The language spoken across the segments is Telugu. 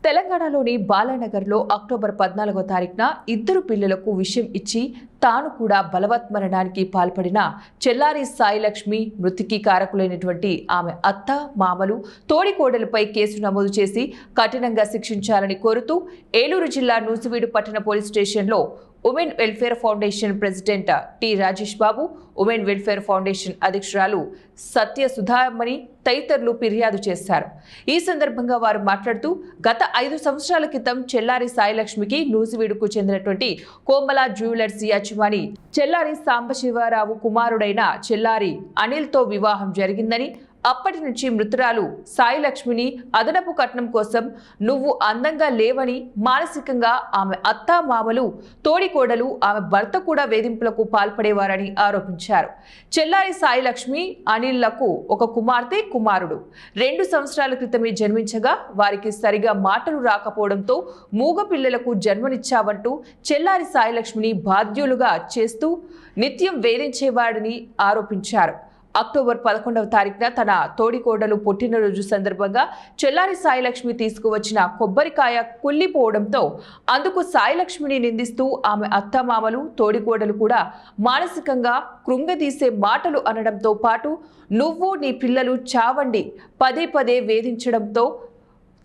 తెలంగాణలోని బాలానగర్లో అక్టోబర్ 14వ తారీఖున ఇద్దరు పిల్లలకు విషం ఇచ్చి తాను కూడా బలవత్మరణానికి పాల్పడిన చెల్లారి సాయిలక్ష్మి మృతికి కారకులైనటువంటి ఆమె అత్త మామలు తోడికోడలపై కేసు నమోదు చేసి కఠినంగా శిక్షించాలని కోరుతూ ఏలూరు జిల్లా నూజివీడు పట్టణ పోలీస్ స్టేషన్లో women welfare foundation president T Rajesh Babu, women welfare foundation అధ్యక్షురాలు సత్య సుధామణి తదితరులు ఫిర్యాదు చేశారు. ఈ సందర్భంగా వారు మాట్లాడుతూ గత 5 సంవత్సరాల క్రితం చెల్లారి సాయిలక్ష్మికి నూజివీడుకు చెందినటువంటి కోమల జ్యువెలర్స్ యజమాని చెల్లారి సాంబశివరావు కుమారుడైన చెల్లారి అనిల్తో వివాహం జరిగిందని, అప్పటి నుంచి మృతురాలు సాయిలక్ష్మిని అదనపు కట్నం కోసం నువ్వు అందంగా లేవని మానసికంగా ఆమె అత్త మామలు తోడికోడలు ఆమె భర్త కూడా వేధింపులకు పాల్పడేవారని ఆరోపించారు. చెల్లారి సాయిలక్ష్మి అనిల్లకు ఒక కుమార్తె కుమారుడు 2 సంవత్సరాల క్రితమే జన్మించగా వారికి సరిగా మాటలు రాకపోవడంతో మూగ పిల్లలకు జన్మనిచ్చావంటూ చెల్లారి సాయిలక్ష్మిని బాధ్యులుగా చేస్తూ నిత్యం వేధించేవాడని ఆరోపించారు. అక్టోబర్ 11వ తారీఖున తన తోడికోడలు పుట్టినరోజు సందర్భంగా చెల్లారి సాయిలక్ష్మి తీసుకువచ్చిన కొబ్బరికాయ కుళ్ళిపోవడంతో అందుకు సాయిలక్ష్మిని నిందిస్తూ ఆమె అత్తమామలు తోడికోడలు కూడా మానసికంగా కృంగదీసే మాటలు అనడంతో పాటు నువ్వు నీ పిల్లలు చావండి పదే పదే వేధించడంతో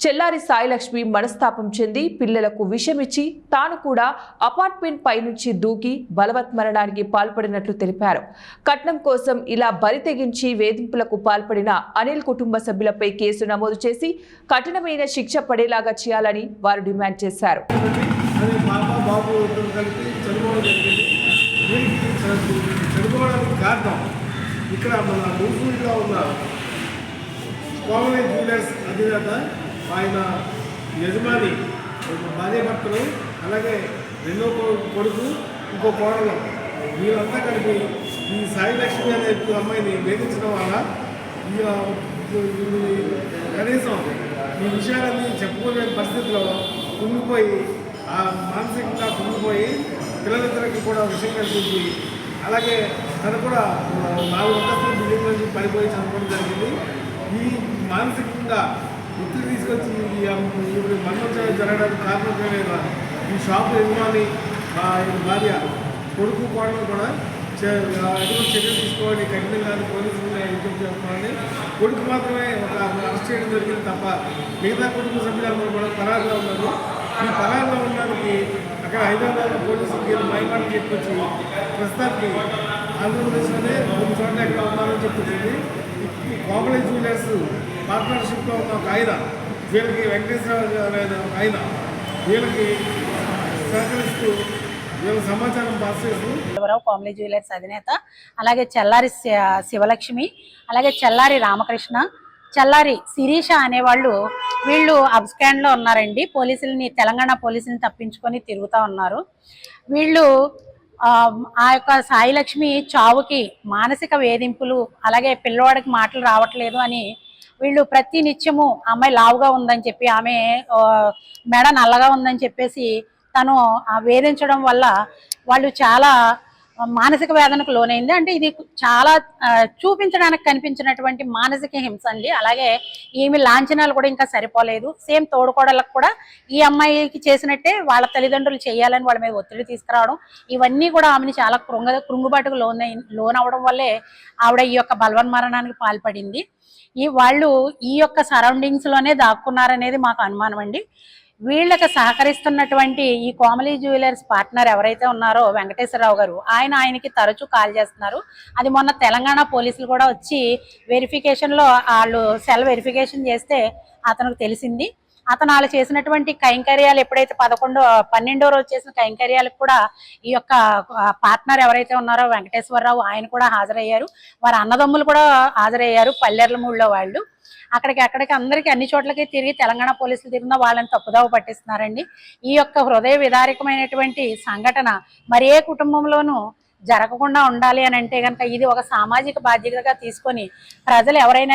చెల్లారి సాయిలక్ష్మి మనస్తాపం చెంది పిల్లలకు విషమిచ్చి తాను కూడా అపార్ట్మెంట్ పై నుంచి దూకి బలవత్మరణానికి పాల్పడినట్లు తెలిపారు. కట్నం కోసం ఇలా బరి తెగించి వేధింపులకు పాల్పడిన అనిల్ కుటుంబ సభ్యులపై కేసు నమోదు చేసి కఠినమైన శిక్ష పడేలాగా చేయాలని వారు డిమాండ్ చేశారు. ఆయన యజమాని భార్య భర్తలు, అలాగే రెండో కొడుకు ఇంకో కోడలు, వీళ్ళంతా కలిపి ఈ సాయిలక్ష్మి అనే అమ్మాయిని వేధించడం వల్ల కనీసం ఈ విషయాలన్నీ చెప్పుకోలేని పరిస్థితిలో కుంగిపోయి మానసికంగా కుంగిపోయి పిల్లలిద్దరికి కూడా విషయం కల్పించి, అలాగే తను కూడా 4 అంతస్తుల బిల్డింగ్ నుంచి పడిపోయి చనిపోవడం జరిగింది. ఈ మానసికంగా ఒత్తిడి తీసుకొచ్చి ఇప్పుడు మరణోత్సవం జరగడానికి కారణమైన ఈ షాపు యజమాని భార్య కొడుకు కోడలు కూడా ఎటువంటి చర్యలు తీసుకోవాలి, కఠినంగా పోలీసులు విజ్ఞప్తి చేసుకోవాలని. కొడుకు మాత్రమే ఒక అరెస్ట్ చేయడం జరిగింది తప్ప మిగతా కుటుంబ సభ్యులందరూ కూడా పరారులో ఉన్నారు. ఈ పరారులో ఉండడానికి అక్కడ హైదరాబాద్ పోలీసులకి మైమాటలు చెప్పొచ్చి ప్రస్తుతానికి ఆంధ్రప్రదేశ్లోనే 3 చోట్ల ఎక్కడ ఉన్నారని చెప్తుంది. కోమల జ్యువెలర్స్ పార్ట్నర్షిప్లో ఉన్న ఒక ఆయన, వీళ్ళకి వెంకటేశ్వర గారు ఒక ఆయన, వీళ్ళకి సహకరిస్తూ వీళ్ళ సమాచారం పాస్ చేస్తూ కోమల జ్యువెలర్స్ అధినేత, అలాగే చెల్లారి శివలక్ష్మి, అలాగే చెల్లారి రామకృష్ణ, చెల్లారి శిరీష అనేవాళ్ళు వీళ్ళు అబ్స్కాండ్లో ఉన్నారండి. తెలంగాణ పోలీసులని తప్పించుకొని తిరుగుతూ ఉన్నారు. వీళ్ళు ఆ యొక్క సాయిలక్ష్మి చావుకి మానసిక వేధింపులు, అలాగే పిల్లవాడికి మాటలు రావట్లేదు అని వీళ్ళు ప్రతి నిత్యము అమ్మాయి లావుగా ఉందని చెప్పి, ఆమె మెడ నల్లగా ఉందని చెప్పేసి తను వేధించడం వల్ల వాళ్ళు చాలా మానసిక వేదనకు లోనైంది. అంటే ఇది చాలా చూపించడానికి కనిపించినటువంటి మానసిక హింస అండి. అలాగే ఈమె లాంఛనాలు కూడా ఇంకా సరిపోలేదు. సేమ్ తోడుకోడలకు కూడా ఈ అమ్మాయికి చేసినట్టే వాళ్ళ తల్లిదండ్రులు చేయాలని వాళ్ళ మీద ఒత్తిడి తీసుకురావడం, ఇవన్నీ కూడా ఆమెని చాలా కృంగుబాటుకు లోనవడం వల్లే ఆవిడ ఈ యొక్క బలవన్మరణానికి పాల్పడింది. వాళ్ళు ఈ యొక్క సరౌండింగ్స్ లోనే దాక్కున్నారనేది మాకు అనుమానం అండి. వీళ్ళకి సహకరిస్తున్నటువంటి ఈ కోమలి జ్యువెలర్స్ పార్ట్నర్ ఎవరైతే ఉన్నారో వెంకటేశ్వరరావు గారు, ఆయనకి తరచూ కాల్ చేస్తున్నారు. అది మొన్న తెలంగాణ పోలీసులు కూడా వచ్చి వెరిఫికేషన్లో వాళ్ళు సెల్ వెరిఫికేషన్ చేస్తే అతనికి తెలిసింది. అతను వాళ్ళు చేసినటువంటి కైంకర్యాలు ఎప్పుడైతే 12వ రోజు చేసిన కైంకర్యాలకు కూడా ఈ యొక్క పార్ట్నర్ ఎవరైతే ఉన్నారో వెంకటేశ్వరరావు ఆయన కూడా హాజరయ్యారు. వారి అన్నదమ్ములు కూడా హాజరయ్యారు. పల్లెర్లమూడిలో వాళ్ళు అక్కడికి అందరికీ అన్ని చోట్లకి తిరిగి తెలంగాణ పోలీసులు తిరిగిన వాళ్ళని తప్పుదావ పట్టిస్తున్నారండి. ఈ యొక్క హృదయ విదారకమైనటువంటి సంఘటన మరి ఏ కుటుంబంలోనూ జరగకుండా ఉండాలి అని అంటే కనుక ఇది ఒక సామాజిక బాధ్యతగా తీసుకొని ప్రజలు ఎవరైనా